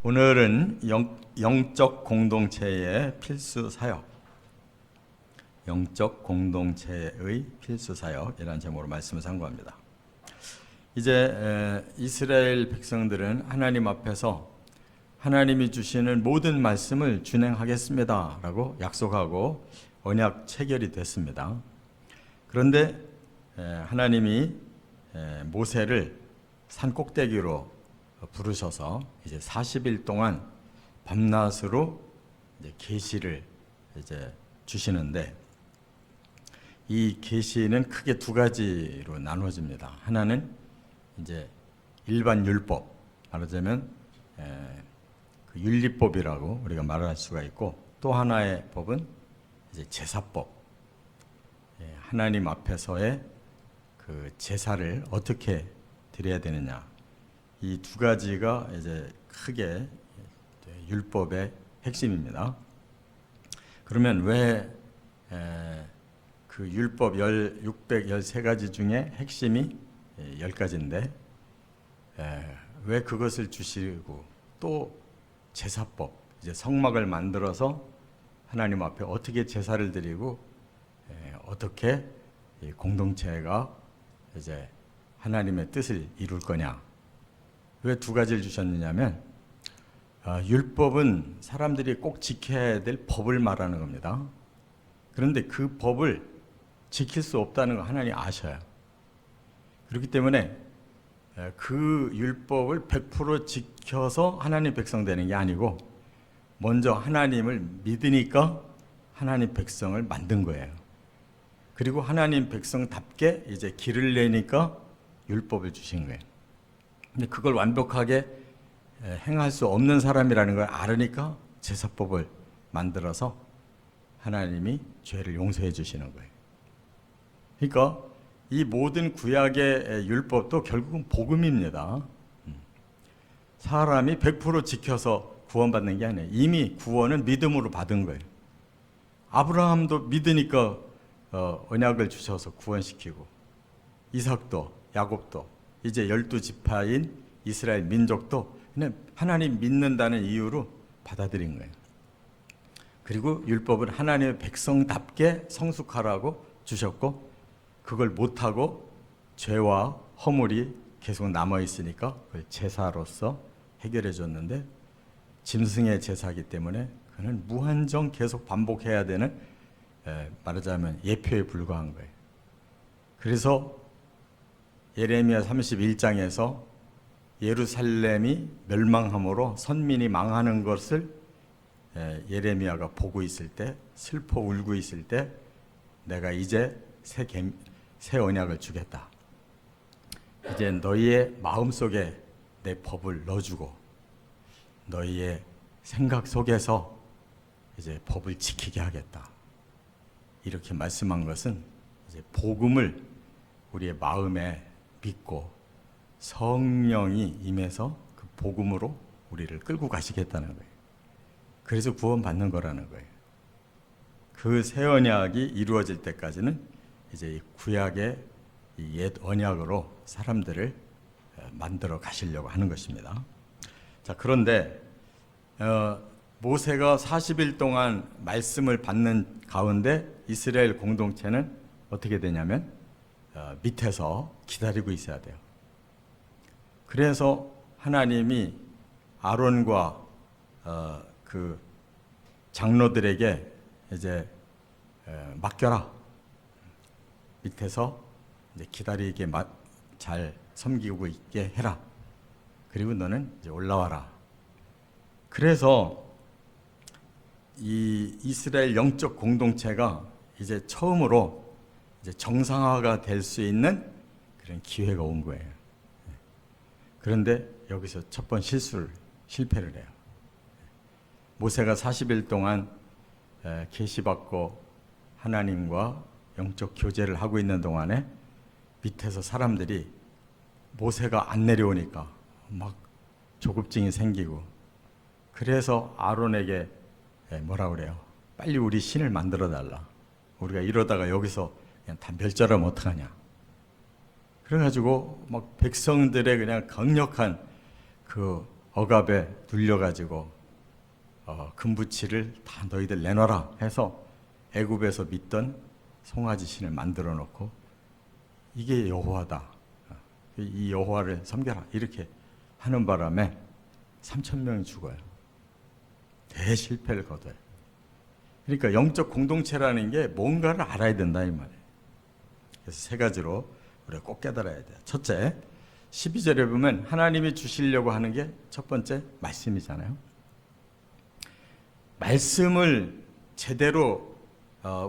오늘은 영적 공동체의 필수 사역, 영적 공동체의 필수 사역이라는 제목으로 말씀을 상고합니다. 이제 이스라엘 백성들은 하나님 앞에서 하나님이 주시는 모든 말씀을 준행하겠습니다 라고 약속하고 언약 체결이 됐습니다. 그런데 하나님이 모세를 산 꼭대기로 부르셔서 이제 40일 동안 밤낮으로 이제 계시를 이제 주시는데, 이 계시는 크게 두 가지로 나눠집니다. 하나는 이제 일반 율법, 말하자면 그 윤리법이라고 우리가 말할 수가 있고, 또 하나의 법은 이제 제사법, 하나님 앞에서의 그 제사를 어떻게 드려야 되느냐, 이 두 가지가 이제 크게 율법의 핵심입니다. 그러면 왜 그 율법 613가지 중에 핵심이 10가지인데 왜 그것을 주시고, 또 제사법, 이제 성막을 만들어서 하나님 앞에 어떻게 제사를 드리고 어떻게 공동체가 이제 하나님의 뜻을 이룰 거냐, 왜 두 가지를 주셨느냐면, 율법은 사람들이 꼭 지켜야 될 법을 말하는 겁니다. 그런데 그 법을 지킬 수 없다는 거 하나님 아셔요. 그렇기 때문에 그 율법을 100% 지켜서 하나님 백성 되는 게 아니고, 먼저 하나님을 믿으니까 하나님 백성을 만든 거예요. 그리고 하나님 백성답게 이제 길을 내니까 율법을 주신 거예요. 근데 그걸 완벽하게 행할 수 없는 사람이라는 걸 알으니까 제사법을 만들어서 하나님이 죄를 용서해 주시는 거예요. 그러니까 이 모든 구약의 율법도 결국은 복음입니다. 사람이 100% 지켜서 구원받는 게 아니에요. 이미 구원은 믿음으로 받은 거예요. 아브라함도 믿으니까 언약을 주셔서 구원시키고, 이삭도, 야곱도, 이제 12지파인 이스라엘 민족도 그냥 하나님 믿는다는 이유로 받아들인 거예요. 그리고 율법은 하나님의 백성답게 성숙하라고 주셨고, 그걸 못하고 죄와 허물이 계속 남아있으니까 그걸 제사로서 해결해 줬는데, 짐승의 제사이기 때문에 그는 무한정 계속 반복해야 되는, 말하자면 예표에 불과한 거예요. 그래서 예레미야 31장에서 예루살렘이 멸망함으로 선민이 망하는 것을 예레미야가 보고 있을 때, 슬퍼 울고 있을 때, 내가 이제 새 언약을 주겠다. 이제 너희의 마음속에 내 법을 넣어주고 너희의 생각 속에서 이제 법을 지키게 하겠다. 이렇게 말씀한 것은 이제 복음을 우리의 마음에 믿고 성령이 임해서 그 복음으로 우리를 끌고 가시겠다는 거예요. 그래서 구원받는 거라는 거예요. 그 새 언약이 이루어질 때까지는 이제 이 구약의 이 옛 언약으로 사람들을 만들어 가시려고 하는 것입니다. 자, 그런데 모세가 40일 동안 말씀을 받는 가운데 이스라엘 공동체는 어떻게 되냐면 밑에서 기다리고 있어야 돼요. 그래서 하나님이 아론과 그 장로들에게 이제 맡겨라. 밑에서 이제 기다리게 잘 섬기고 있게 해라. 그리고 너는 이제 올라와라. 그래서 이 이스라엘 영적 공동체가 이제 처음으로 이제 정상화가 될 수 있는 그런 기회가 온 거예요. 그런데 여기서 첫 번 실패를 해요. 모세가 40일 동안 계시받고 하나님과 영적 교제를 하고 있는 동안에 밑에서 사람들이 모세가 안 내려오니까 막 조급증이 생기고, 그래서 아론에게 뭐라 그래요? 빨리 우리 신을 만들어 달라. 우리가 이러다가 여기서 그냥 다 멸절하면 어떡하냐. 그래가지고 막 백성들의 그냥 강력한 그 억압에 눌려가지고 금부치를 다 너희들 내놔라 해서 애굽에서 믿던 송아지 신을 만들어 놓고 이게 여호와다, 이 여호와를 섬겨라 이렇게 하는 바람에 3천 명이 죽어요. 대실패를 거둬요. 그러니까 영적 공동체라는 게 뭔가를 알아야 된다 이 말이에요. 그래서 세 가지로 우리가 꼭 깨달아야 돼요. 첫째, 12절에 보면 하나님이 주시려고 하는 게 첫 번째 말씀이잖아요. 말씀을 제대로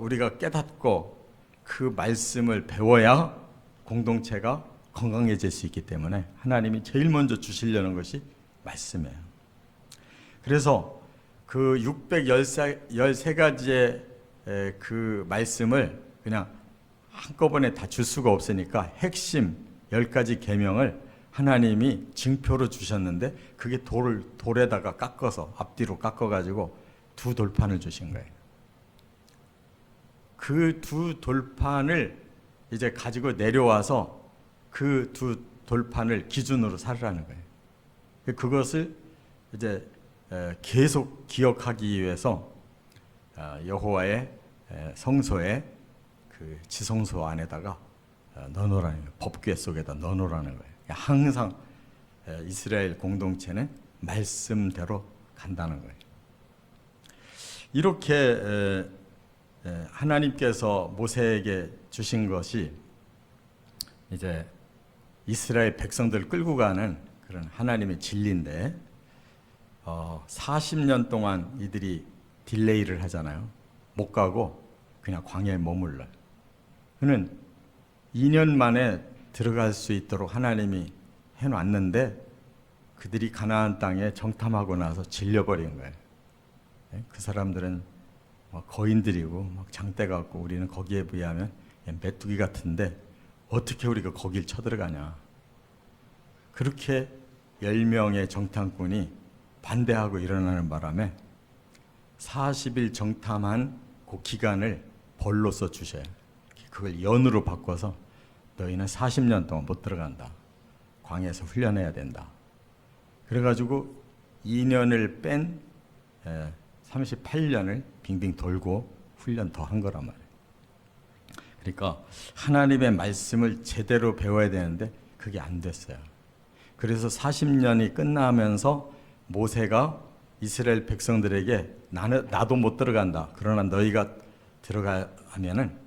우리가 깨닫고 그 말씀을 배워야 공동체가 건강해질 수 있기 때문에 하나님이 제일 먼저 주시려는 것이 말씀이에요. 그래서 그 613가지의 그 말씀을 그냥 한꺼번에 다 줄 수가 없으니까 핵심 10가지 계명을 하나님이 징표로 주셨는데 그게 돌에다가 깎아서 앞뒤로 깎아가지고 두 돌판을 주신 거예요. 그 두 돌판을 이제 가지고 내려와서 그 두 돌판을 기준으로 살으라는 거예요. 그것을 이제 계속 기억하기 위해서 여호와의 성소에 그 지성소 안에다가 넣어놓으라는 거예요. 법궤 속에다 넣어놓으라는 거예요. 항상 이스라엘 공동체는 말씀대로 간다는 거예요. 이렇게 하나님께서 모세에게 주신 것이 이제 이스라엘 백성들을 끌고 가는 그런 하나님의 진리인데 40년 동안 이들이 딜레이를 하잖아요. 못 가고 그냥 광야에 머물러요. 그는 2년 만에 들어갈 수 있도록 하나님이 해놨는데 그들이 가나안 땅에 정탐하고 나서 질려버린 거예요. 그 사람들은 거인들이고 막 장대 같고 우리는 거기에 비하면 메뚜기 같은데 어떻게 우리가 거길 쳐들어가냐. 그렇게 10명의 정탐꾼이 반대하고 일어나는 바람에 40일 정탐한 그 기간을 벌로써 주셔요. 그걸 연으로 바꿔서 너희는 40년 동안 못 들어간다. 광야에서 훈련해야 된다. 그래가지고 2년을 뺀 38년을 빙빙 돌고 훈련 더 한 거란 말이에요. 그러니까 하나님의 말씀을 제대로 배워야 되는데 그게 안 됐어요. 그래서 40년이 끝나면서 모세가 이스라엘 백성들에게 나도 못 들어간다. 그러나 너희가 들어가면은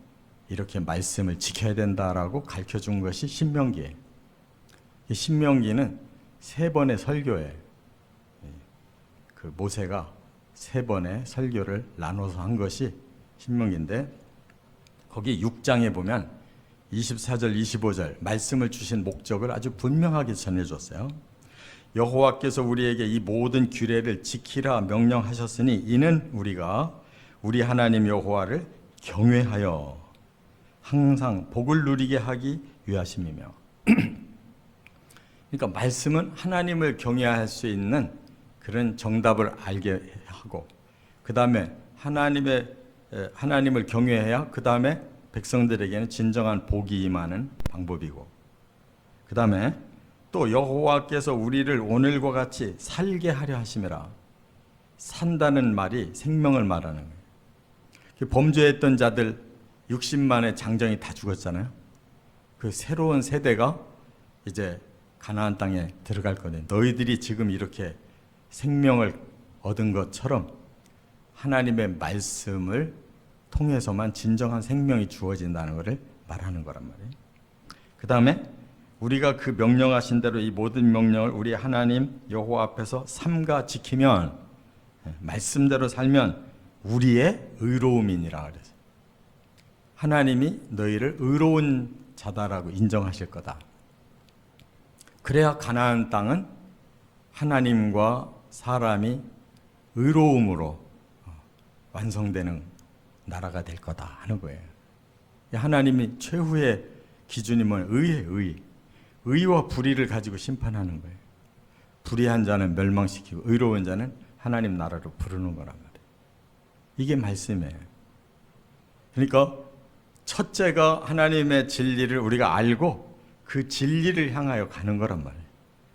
이렇게 말씀을 지켜야 된다라고 가르쳐 준 것이 신명기예요. 신명기는 3번의 설교예요. 그 모세가 3번의 설교를 나눠서 한 것이 신명기인데 거기 6장에 보면 24절, 25절 말씀을 주신 목적을 아주 분명하게 전해줬어요. 여호와께서 우리에게 이 모든 규례를 지키라 명령하셨으니 이는 우리가 우리 하나님 여호와를 경외하여 항상 복을 누리게 하기 위하심이며 그러니까 말씀은 하나님을 경외할 수 있는 그런 정답을 알게 하고 그 다음에 하나님을 경외해야 그 다음에 백성들에게는 진정한 복이 임하는 방법이고 그 다음에 또 여호와께서 우리를 오늘과 같이 살게 하려 하심이라. 산다는 말이 생명을 말하는 거예요. 범죄했던 자들 60만의 장정이 다 죽었잖아요. 그 새로운 세대가 이제 가나안 땅에 들어갈 거네. 너희들이 지금 이렇게 생명을 얻은 것처럼 하나님의 말씀을 통해서만 진정한 생명이 주어진다는 것을 말하는 거란 말이에요. 그 다음에 우리가 그 명령하신 대로 이 모든 명령을 우리 하나님 여호와 앞에서 삼가 지키면 말씀대로 살면 우리의 의로움이니라 그래서 하나님이 너희를 의로운 자다라고 인정하실 거다. 그래야 가나안 땅은 하나님과 사람이 의로움으로 완성되는 나라가 될 거다 하는 거예요. 하나님이 최후의 기준이 뭐냐? 의와 불의를 가지고 심판하는 거예요. 불의한 자는 멸망시키고 의로운 자는 하나님 나라로 부르는 거란 말이에요. 이게 말씀이에요. 그러니까 첫째가 하나님의 진리를 우리가 알고 그 진리를 향하여 가는 거란 말이에요.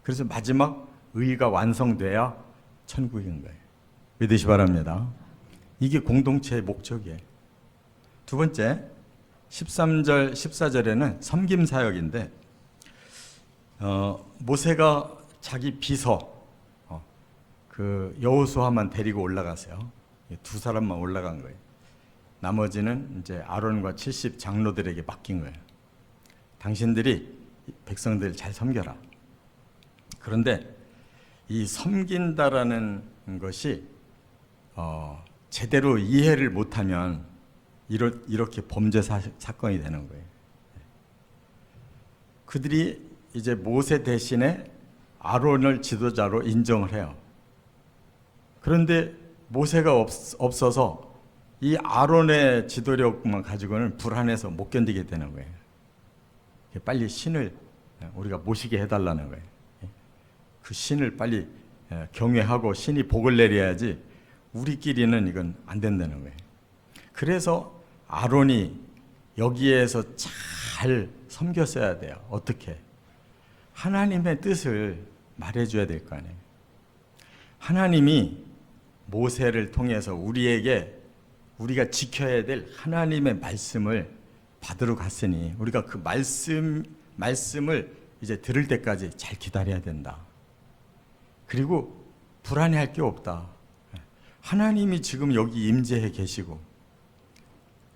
그래서 마지막 의가 완성돼야 천국인 거예요. 믿으시 바랍니다. 이게 공동체의 목적이에요. 두 번째, 13절, 14절에는 섬김 사역인데 모세가 자기 비서 그 여호수아만 데리고 올라가세요. 두 사람만 올라간 거예요. 나머지는 이제 아론과 70 장로들에게 맡긴 거예요. 당신들이 백성들을 잘 섬겨라. 그런데 이 섬긴다라는 것이 제대로 이해를 못하면 이렇게 범죄 사건이 되는 거예요. 그들이 이제 모세 대신에 아론을 지도자로 인정을 해요. 그런데 모세가 없어서 이 아론의 지도력만 가지고는 불안해서 못 견디게 되는 거예요. 빨리 신을 우리가 모시게 해달라는 거예요. 그 신을 빨리 경외하고 신이 복을 내려야지 우리끼리는 이건 안 된다는 거예요. 그래서 아론이 여기에서 잘 섬겼어야 돼요. 어떻게? 하나님의 뜻을 말해줘야 될 거 아니에요. 하나님이 모세를 통해서 우리가 지켜야 될 하나님의 말씀을 받으러 갔으니 우리가 그 말씀을 이제 들을 때까지 잘 기다려야 된다. 그리고 불안해할 게 없다. 하나님이 지금 여기 임재해 계시고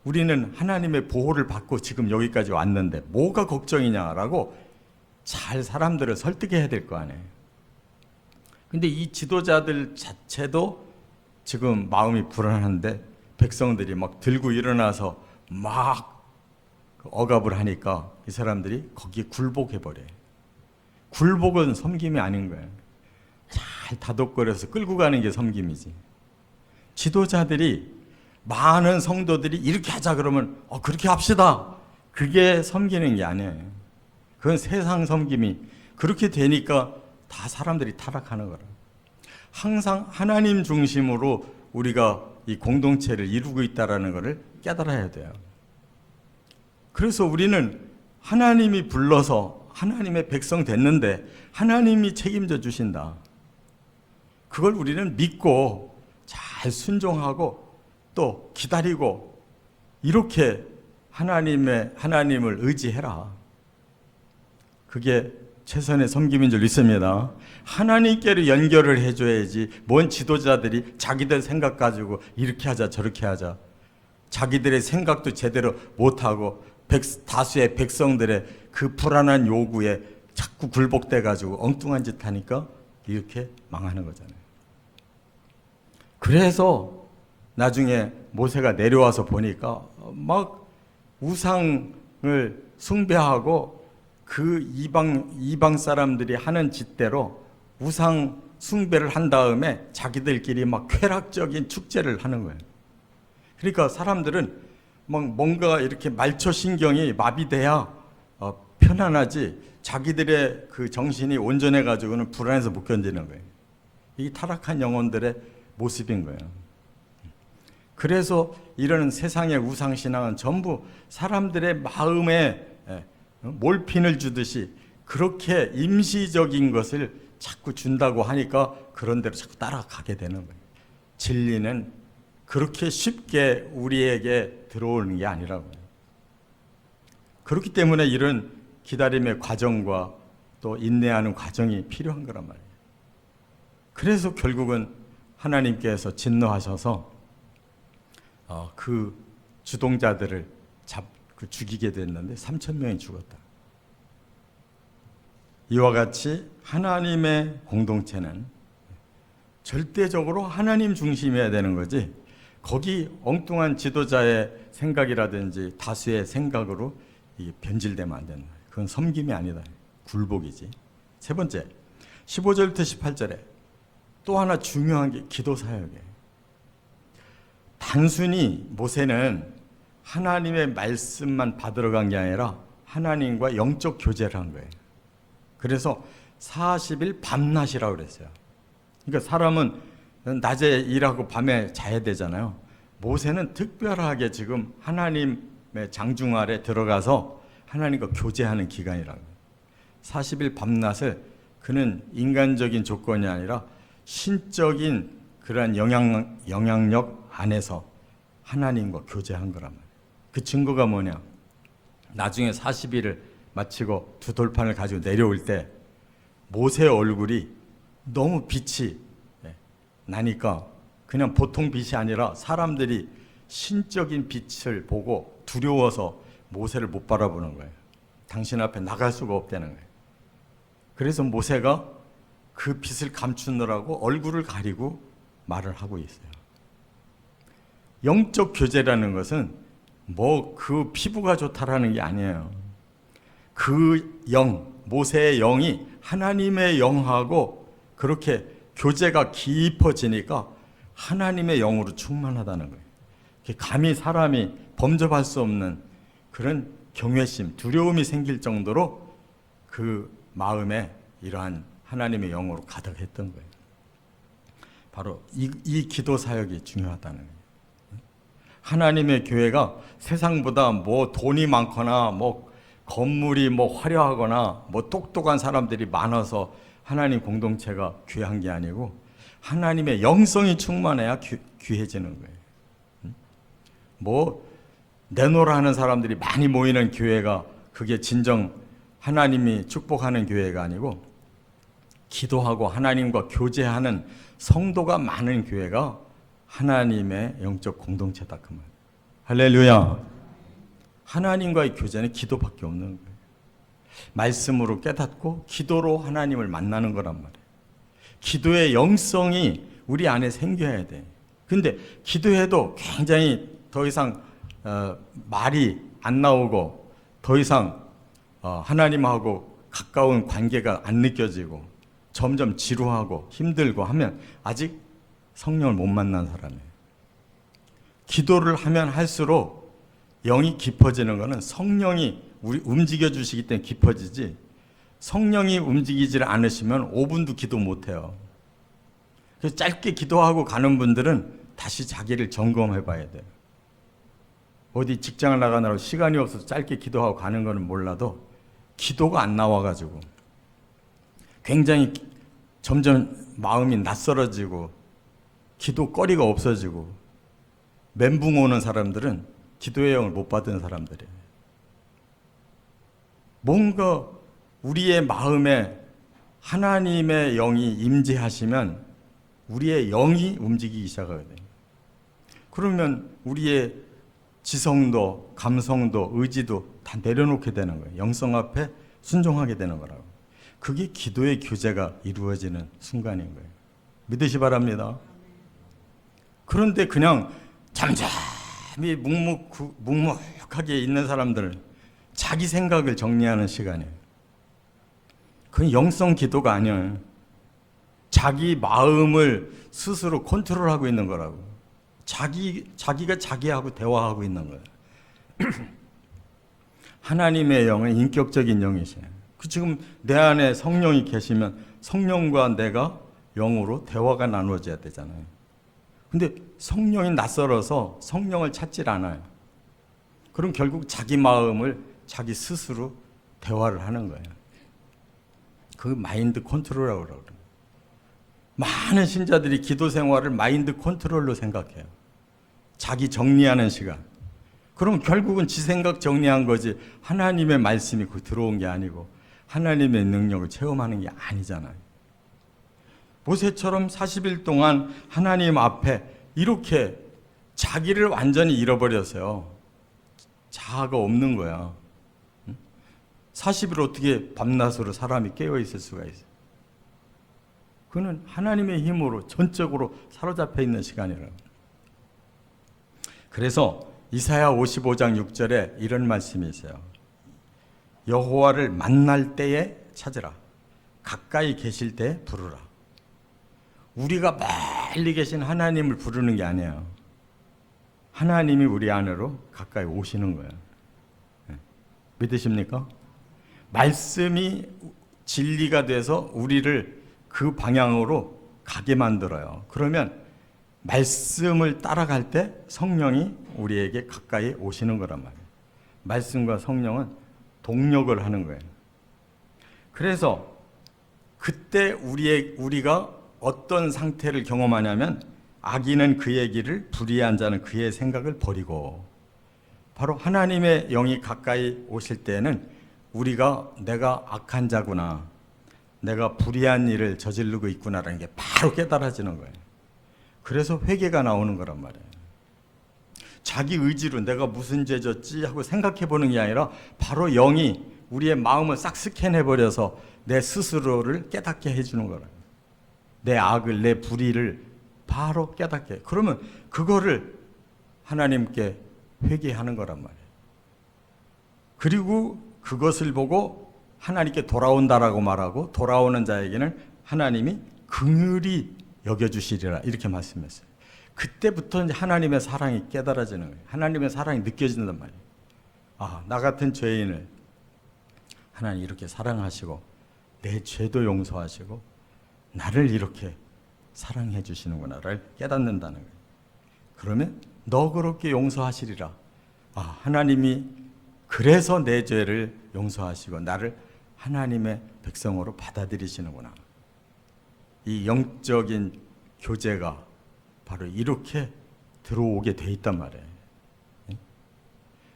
우리는 하나님의 보호를 받고 지금 여기까지 왔는데 뭐가 걱정이냐라고 잘 사람들을 설득해야 될 거 아니에요. 근데 이 지도자들 자체도 지금 마음이 불안한데 백성들이 막 들고 일어나서 막 억압을 하니까 이 사람들이 거기에 굴복해버려요. 굴복은 섬김이 아닌 거예요. 잘 다독거려서 끌고 가는 게 섬김이지. 지도자들이 많은 성도들이 이렇게 하자 그러면 그렇게 합시다. 그게 섬기는 게 아니에요. 그건 세상 섬김이 그렇게 되니까 다 사람들이 타락하는 거라. 항상 하나님 중심으로 우리가 이 공동체를 이루고 있다는 것을 깨달아야 돼요. 그래서 우리는 하나님이 불러서 하나님의 백성 됐는데 하나님이 책임져 주신다. 그걸 우리는 믿고 잘 순종하고 또 기다리고 이렇게 하나님을 의지해라. 그게 최선의 섬김인 줄 믿습니다. 하나님께로 연결을 해줘야지 뭔 지도자들이 자기들 생각 가지고 이렇게 하자 저렇게 하자 자기들의 생각도 제대로 못하고 다수의 백성들의 그 불안한 요구에 자꾸 굴복돼 가지고 엉뚱한 짓 하니까 이렇게 망하는 거잖아요. 그래서 나중에 모세가 내려와서 보니까 막 우상을 숭배하고 그 이방 사람들이 하는 짓대로 우상 숭배를 한 다음에 자기들끼리 막 쾌락적인 축제를 하는 거예요. 그러니까 사람들은 막 뭔가 이렇게 말초신경이 마비돼야 편안하지 자기들의 그 정신이 온전해 가지고는 불안해서 못 견디는 거예요. 이게 타락한 영혼들의 모습인 거예요. 그래서 이런 세상의 우상신앙은 전부 사람들의 마음에 몰핀을 주듯이 그렇게 임시적인 것을 자꾸 준다고 하니까 그런 대로 자꾸 따라가게 되는 거예요. 진리는 그렇게 쉽게 우리에게 들어오는 게 아니라고요. 그렇기 때문에 이런 기다림의 과정과 또 인내하는 과정이 필요한 거란 말이에요. 그래서 결국은 하나님께서 진노하셔서 그 주동자들을 죽이게 됐는데 3,000명이 죽었다. 이와 같이 하나님의 공동체는 절대적으로 하나님 중심이어야 되는 거지 거기 엉뚱한 지도자의 생각이라든지 다수의 생각으로 이게 변질되면 안 된다. 그건 섬김이 아니다. 굴복이지. 세 번째, 15절부터 18절에 또 하나 중요한 게 기도 사역이에요. 단순히 모세는 하나님의 말씀만 받으러 간 게 아니라 하나님과 영적 교제를 한 거예요. 그래서 40일 밤낮이라고 그랬어요. 그러니까 사람은 낮에 일하고 밤에 자야 되잖아요. 모세는 특별하게 지금 하나님의 장중 아래 들어가서 하나님과 교제하는 기간이라고. 40일 밤낮을 그는 인간적인 조건이 아니라 신적인 그러한 영향력 안에서 하나님과 교제한 거란 말이에요. 그 증거가 뭐냐? 나중에 40일을 마치고 두 돌판을 가지고 내려올 때 모세의 얼굴이 너무 빛이 나니까 그냥 보통 빛이 아니라 사람들이 신적인 빛을 보고 두려워서 모세를 못 바라보는 거예요. 당신 앞에 나갈 수가 없다는 거예요. 그래서 모세가 그 빛을 감추느라고 얼굴을 가리고 말을 하고 있어요. 영적 교제라는 것은 뭐 그 피부가 좋다라는 게 아니에요. 그 영, 모세의 영이 하나님의 영하고 그렇게 교제가 깊어지니까 하나님의 영으로 충만하다는 거예요. 감히 사람이 범접할 수 없는 그런 경외심, 두려움이 생길 정도로 그 마음에 이러한 하나님의 영으로 가득했던 거예요. 바로 이 기도 사역이 중요하다는 거예요. 하나님의 교회가 세상보다 뭐 돈이 많거나 뭐 건물이 뭐 화려하거나 뭐 똑똑한 사람들이 많아서 하나님 공동체가 귀한 게 아니고 하나님의 영성이 충만해야 귀해지는 거예요. 뭐 내노라 하는 사람들이 많이 모이는 교회가 그게 진정 하나님이 축복하는 교회가 아니고 기도하고 하나님과 교제하는 성도가 많은 교회가 하나님의 영적 공동체다 그 말. 할렐루야. 하나님과의 교제는 기도밖에 없는 거예요. 말씀으로 깨닫고 기도로 하나님을 만나는 거란 말이에요. 기도의 영성이 우리 안에 생겨야 돼. 근데 기도해도 굉장히 더 이상 말이 안 나오고 더 이상 하나님하고 가까운 관계가 안 느껴지고 점점 지루하고 힘들고 하면 아직 성령을 못 만난 사람이에요. 기도를 하면 할수록 영이 깊어지는 것은 성령이 우리 움직여 주시기 때문에 깊어지지 성령이 움직이질 않으시면 5분도 기도 못 해요. 그래서 짧게 기도하고 가는 분들은 다시 자기를 점검해 봐야 돼요. 어디 직장을 나가느라고 시간이 없어서 짧게 기도하고 가는 거는 몰라도 기도가 안 나와가지고 굉장히 점점 마음이 낯설어지고 기도거리가 없어지고 멘붕 오는 사람들은 기도의 영을 못 받은 사람들이에요. 뭔가 우리의 마음에 하나님의 영이 임재하시면 우리의 영이 움직이기 시작하거든요. 그러면 우리의 지성도, 감성도, 의지도 다 내려놓게 되는 거예요. 영성 앞에 순종하게 되는 거라고. 그게 기도의 교제가 이루어지는 순간인 거예요. 믿으시 바랍니다. 그런데 그냥 잠잠히 묵묵하게 있는 사람들은 자기 생각을 정리하는 시간이에요. 그건 영성 기도가 아니에요. 자기 마음을 스스로 컨트롤하고 있는 거라고. 자기가 자기하고 대화하고 있는 거예요. 하나님의 영은 인격적인 영이세요. 지금 내 안에 성령이 계시면 성령과 내가 영으로 대화가 나누어져야 되잖아요. 근데 성령이 낯설어서 성령을 찾질 않아요. 그럼 결국 자기 마음을 자기 스스로 대화를 하는 거예요. 그 마인드 컨트롤이라고 그래요. 많은 신자들이 기도 생활을 마인드 컨트롤로 생각해요. 자기 정리하는 시간. 그럼 결국은 지 생각 정리한 거지 하나님의 말씀이 들어온 게 아니고 하나님의 능력을 체험하는 게 아니잖아요. 모세처럼 40일 동안 하나님 앞에 이렇게 자기를 완전히 잃어버렸어요. 자아가 없는 거야. 40일 어떻게 밤낮으로 사람이 깨어있을 수가 있어요. 그는 하나님의 힘으로 전적으로 사로잡혀 있는 시간이라고. 그래서 이사야 55장 6절에 이런 말씀이 있어요. 여호와를 만날 때에 찾으라. 가까이 계실 때 부르라. 우리가 멀리 계신 하나님을 부르는 게 아니에요. 하나님이 우리 안으로 가까이 오시는 거예요. 믿으십니까? 말씀이 진리가 돼서 우리를 그 방향으로 가게 만들어요. 그러면 말씀을 따라갈 때 성령이 우리에게 가까이 오시는 거란 말이에요. 말씀과 성령은 동력을 하는 거예요. 그래서 그때 우리가 어떤 상태를 경험하냐면 악인은 그의 길을 불의한 자는 그의 생각을 버리고, 바로 하나님의 영이 가까이 오실 때에는 우리가 내가 악한 자구나, 내가 불의한 일을 저지르고 있구나라는 게 바로 깨달아지는 거예요. 그래서 회개가 나오는 거란 말이에요. 자기 의지로 내가 무슨 죄 졌지 하고 생각해 보는 게 아니라 바로 영이 우리의 마음을 싹 스캔해버려서 내 스스로를 깨닫게 해주는 거라. 내 악을, 내 불의를 바로 깨닫게 해. 그러면 그거를 하나님께 회개하는 거란 말이에요. 그리고 그것을 보고 하나님께 돌아온다라고 말하고, 돌아오는 자에게는 하나님이 긍휼히 여겨주시리라 이렇게 말씀했어요. 그때부터 이제 하나님의 사랑이 깨달아지는 거예요. 하나님의 사랑이 느껴진단 말이에요. 아, 나 같은 죄인을 하나님 이렇게 사랑하시고 내 죄도 용서하시고 나를 이렇게 사랑해 주시는구나를 깨닫는다는 거예요. 그러면 너그럽게 용서하시리라. 아, 하나님이 그래서 내 죄를 용서하시고 나를 하나님의 백성으로 받아들이시는구나. 이 영적인 교제가 바로 이렇게 들어오게 돼 있단 말이에요.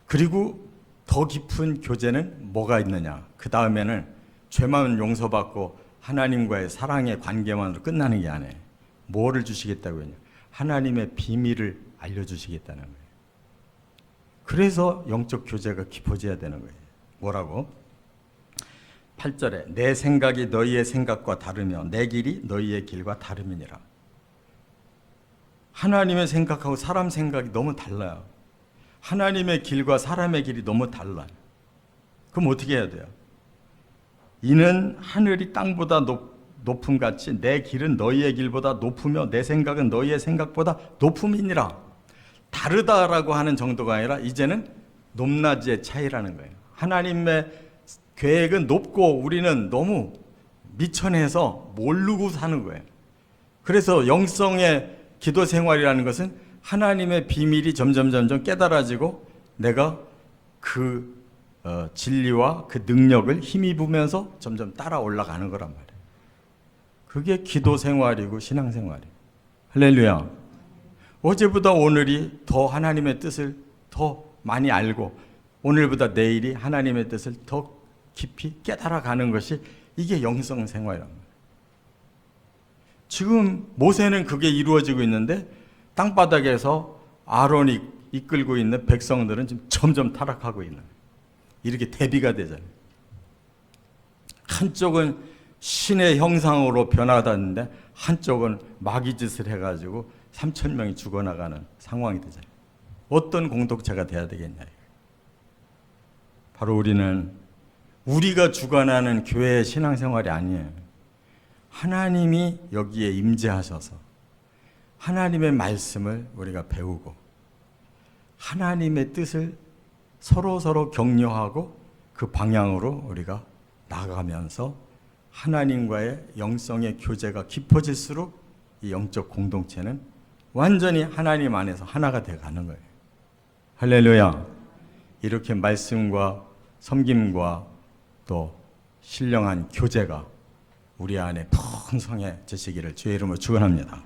그리고 더 깊은 교제는 뭐가 있느냐? 그 다음에는 죄만 용서받고 하나님과의 사랑의 관계만으로 끝나는 게 아니에요. 뭐를 주시겠다고 했냐? 하나님의 비밀을 알려주시겠다는 거예요. 그래서 영적 교제가 깊어져야 되는 거예요. 뭐라고? 8절에 내 생각이 너희의 생각과 다르며 내 길이 너희의 길과 다름이니라. 하나님의 생각하고 사람 생각이 너무 달라요. 하나님의 길과 사람의 길이 너무 달라요. 그럼 어떻게 해야 돼요? 이는 하늘이 땅보다 높음 같이 내 길은 너희의 길보다 높으며 내 생각은 너희의 생각보다 높음이니라. 다르다라고 하는 정도가 아니라 이제는 높낮이의 차이라는 거예요. 하나님의 계획은 높고 우리는 너무 미천해서 모르고 사는 거예요. 그래서 영성의 기도 생활이라는 것은 하나님의 비밀이 점점 깨달아지고 내가 그 진리와 그 능력을 힘입으면서 점점 따라 올라가는 거란 말이에요. 그게 기도 생활이고 신앙 생활이에요. 할렐루야. 어제보다 오늘이 더 하나님의 뜻을 더 많이 알고 오늘보다 내일이 하나님의 뜻을 더 깊이 깨달아가는 것이 이게 영성 생활이란 말이에요. 지금 모세는 그게 이루어지고 있는데 땅바닥에서 아론이 이끌고 있는 백성들은 지금 점점 타락하고 있는 거예요. 이렇게 대비가 되잖아요. 한쪽은 신의 형상으로 변화하는데 한쪽은 마귀짓을 해가지고 3,000명이 죽어나가는 상황이 되잖아요. 어떤 공동체가 돼야 되겠냐. 바로 우리는 우리가 주관하는 교회의 신앙생활이 아니에요. 하나님이 여기에 임재하셔서 하나님의 말씀을 우리가 배우고 하나님의 뜻을 서로 격려하고 그 방향으로 우리가 나가면서 하나님과의 영성의 교제가 깊어질수록 이 영적 공동체는 완전히 하나님 안에서 하나가 되어가는 거예요. 할렐루야. 이렇게 말씀과 섬김과 또 신령한 교제가 우리 안에 풍성해지시기를 주의 이름으로 축원합니다.